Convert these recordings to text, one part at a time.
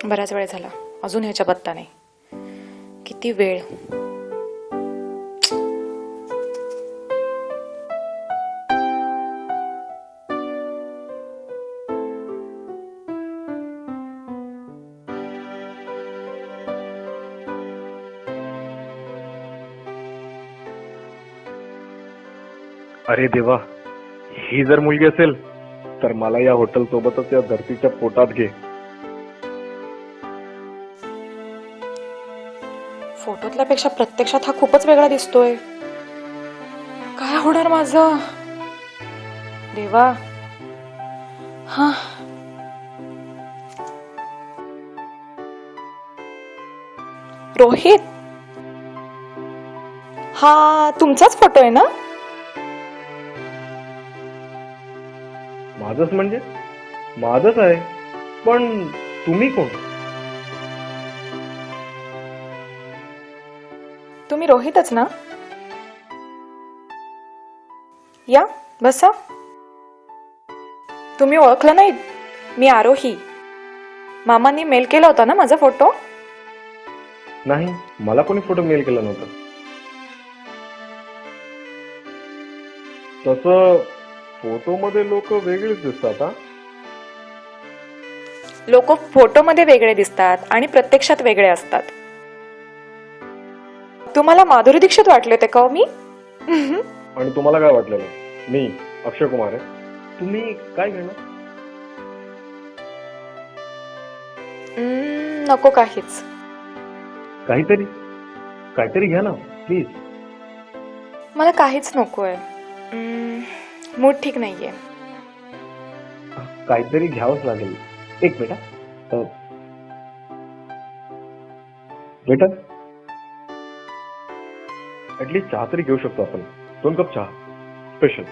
बराच वेळ झाला, अजून ह्याच्या पत्ता नाही. किती वेळ. अरे देवा, ही जर मुलगी असेल तर मला या हॉटेल सोबतच या धरतीच्या पोटात घे. फोटोतल्यापेक्षा प्रत्यक्षात हा खूपच वेगळा दिसतोय. काय होणार माझं देवा. हा, रोहित, हा तुमचाच फोटो आहे ना? माझंच म्हणजे माझंच आहे, पण तुम्ही कोण? तुम्ही रोहितच ना? या बसा. तुम्ही ओळखलं नाही? मी आरोही. मामांनी मेल केला होता ना माझा फोटो? नाही, मला कोणी फोटो मेल केला नव्हता. तसं फोटोमध्ये लोक वेगळेच दिसतात. हा, लोक फोटोमध्ये वेगळे दिसतात आणि प्रत्यक्षात वेगळे असतात. तुम्हाला माधुरी दीक्षित वाटले होते का हो मी? आणि तुम्हाला काय वाटलेलं? मी अक्षय कुमार आहे. तुम्ही काय घेणार? नको काहीच. काहीतरी काहीतरी घ्या ना प्लीज. मला काहीच नकोय. मूड ठीक नाहीये. काहीतरी घ्यावंच लागेल. एक बेटा, बेटा ऍटलीस्ट चहा तरी घेऊ शकतो आपण. 2 कप चहा स्पेशल.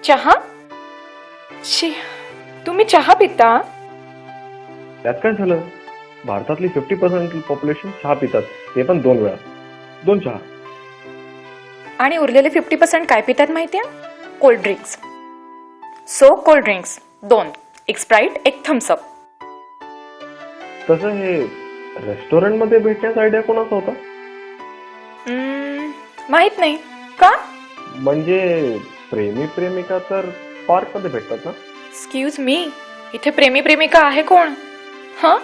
चहा? शी, तुम्ही चहा पिता? त्यात काय झालं? भारतातली 50% पॉप्युलेशन चहा पितात, ते पण 2 वेळा. 2 चहा. आणि उरलेले 50% काय पितात माहितीये? Cold drinks. So cold drinks 2, एक स्प्राईट, एक थम्सअप. तसं हे रेस्टॉरंट मध्ये भेटण्याचा आयडिया कोणाचा होता? माहित नाही का? म्हणजे प्रेमी प्रेमिका तर पार्क मध्ये भेटतात ना? एक्सक्यूज मी, इथे प्रेमी प्रेमिका आहे कोण? हा,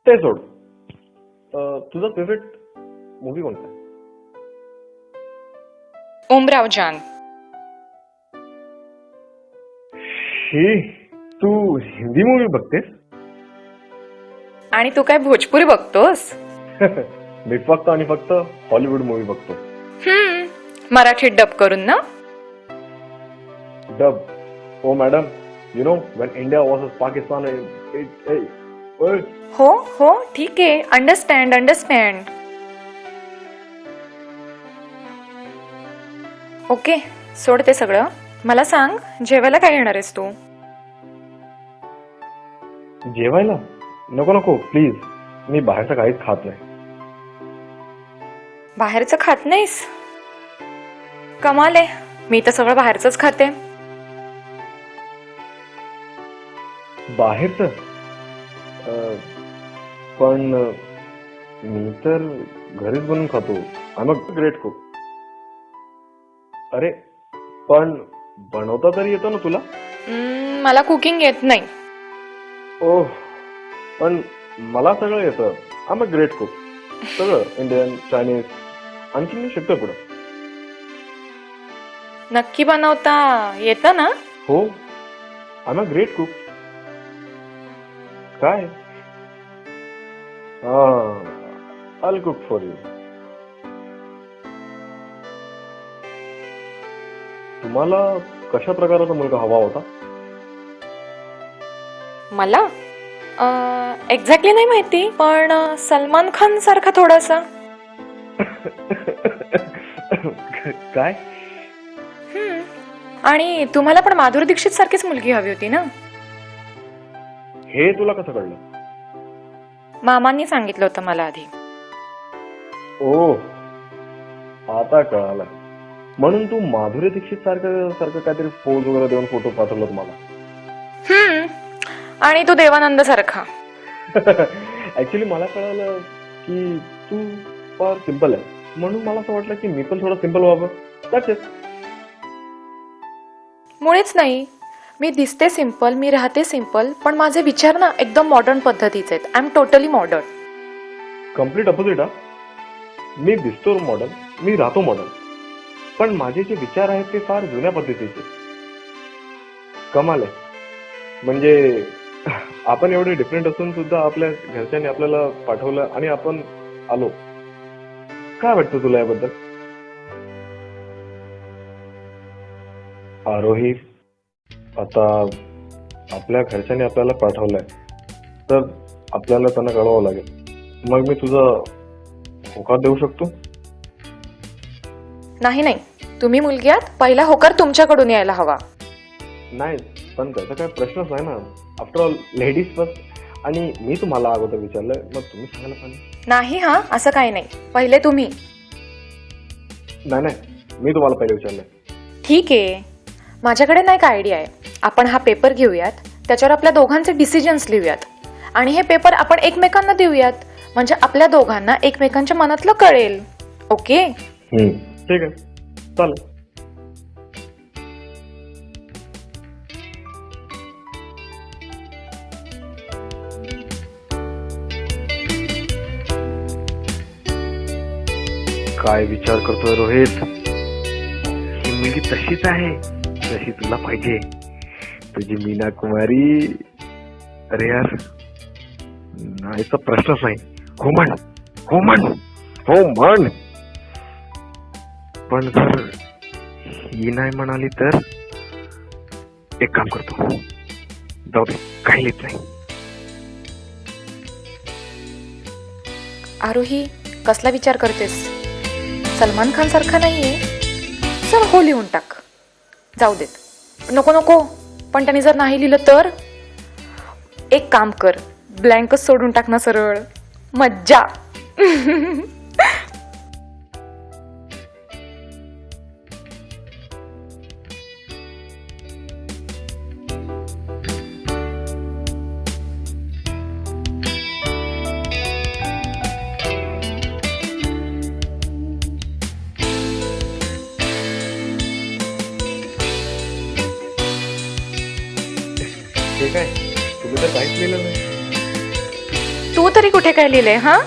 ते सोड. तुझा फेवरेट मूवी कोणता आहे? ओमराव जान. ही तू हिंदी मूवी बघतेस? आणि तू काय भोजपुरी बघतोस? मी फक्त आणि फक्त हॉलिवूड मूवी बघतो. मराठीत डब करून ना? डब? ओ madam, you know when India versus Pakistan. हो हो, ठीक आहे. Understand understand. ओके, सोड ते सगळं. मला सांग, जेवायला काय येणार आहेस तू? जेवायला? नको नको प्लीज, मी बाहेरचं काहीच खात नाही. बाहेरचं खात नाहीस? कमाल आहे. मी तर सगळं बाहेरचंच खाते. बाहेरचं? पण मी तर घरीच बनवून खातो. I am a great cook. अरे पण बनवता तरी येतो ना तुला? मला कुकिंग येत नाही. ओह, पण मला सगळं येतं. I am a great cook. सगळं इंडियन, चायनीज, आणखी मी शिकतो पुढं. नक्की बनवता येतं ना? हो, I am a great cook. काय? I'll cook for you. तुम्हाला कशा प्रकारचा मुलगा हवा होता? मला एक्झॅक्टली नाही माहिती, पण सलमान खान सारखा थोडासा. काय? आणि तुम्हाला पण माधुरी दीक्षित सारखीच मुलगी हवी होती ना? हे तुला कसं कळलं? मामांनी सांगितलं होतं मला आधी. ओ, आता कळालं. म्हणून तू माधुरी दीक्षित सारखं सारखं काहीतरी पोज वगैरे देऊन फोटो पाठवला मला. आणि तो देवानंद सारखा. ऍक्च्युली मला कळालं की तू फार सिम्पल आहे, म्हणून मला असं वाटलं की मी पण थोडं सिम्पल व्हावं. That's it. मुळेच नाही. मी दिसते सिम्पल, मी राहते सिम्पल, पण माझे विचार ना एकदम मॉडर्न पद्धतीचे आहेत. I am totally modern. Complete opposite हा. मी दिसतो मॉडर्न, मी राहतो मॉडर्न, पण माझे जे विचार आहेत ते फार जुन्या पद्धतीचे. कमाल आहे. म्हणजे आपण एवढे डिफरंट असून सुद्धा आपल्या घरच्यांनी आपल्याला पाठवलं आणि आपण आलो. काय वाटतं तुला याबद्दल? आरोही, आता आपल्या घरच्यांनी आपल्याला पाठवलंय तर आपल्याला त्यांना कळवावं लागेल. मग मी तुझा होकार देऊ शकतो? नाही, तुम्ही मुलगी आहात, पहिला होकार तुमच्याकडून यायला हवा. नाही, पण त्याचा काही प्रश्नच नाही ना. After all ladies first. आणि मी तुम्हाला अगोदर विचारलंय, मग तुम्ही सांगायला पाहिजे. नाही असं काही नाही. पहिले तुम्ही. नाही, मी तुम्हाला पहिले विचारलंय. ठीक आहे, माझ्याकडे ना एक आयडिया आहे. आपण हा पेपर घेऊयात, त्याच्यावर आपल्या दोघांचे डिसिजन्स लिहूयात आणि हे पेपर आपण एकमेकांना देऊयात, म्हणजे आपल्या दोघांना एकमेकांच्या मनातलं कळेल. ओके? ठीक आहे, चालेल. काय विचार करतोय रोहित? ही मुलगी तशीच आहे जशी तुला पाहिजे, तुझी मीना कुमारी. अरे यार, नाहीचा प्रश्नच नाही. हो म्हण. पण जर ही नाही म्हणाली तर एक काम करतो, जाऊ दे, काही लिहित नाही. आरोही, कसला विचार करतेस? सलमान खान सारखा नाहीये. चल हो लिहून टाक. जाऊ देत. नको, पण त्यांनी जर नाही लिहिलं तर? एक काम कर, ब्लँकच सोडून टाक ना सरळ. मज्जा. ठीक आहे, तुम्ही तर काहीच लिहिलं नाही. तू तरी कुठे काय लिहिलंय? हा,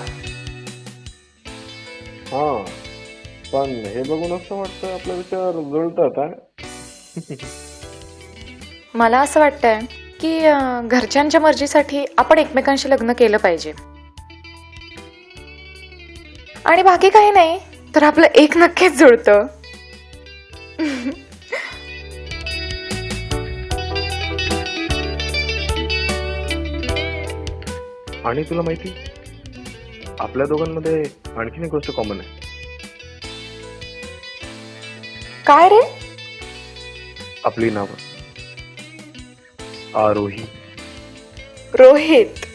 पण हे बघून असं वाटतं आपले विचार जुळतात. मला असं वाटतंय की घरच्यांच्या मर्जीसाठी आपण एकमेकांशी लग्न केलं पाहिजे. आणि बाकी काही नाही तर आपलं एक नक्कीच जुळतं. आणि तुला माहिती, आपल्या दोघांमध्ये आणखीन एक गोष्ट कॉमन आहे. काय रे? आपली नावं. आरोही, रोहित.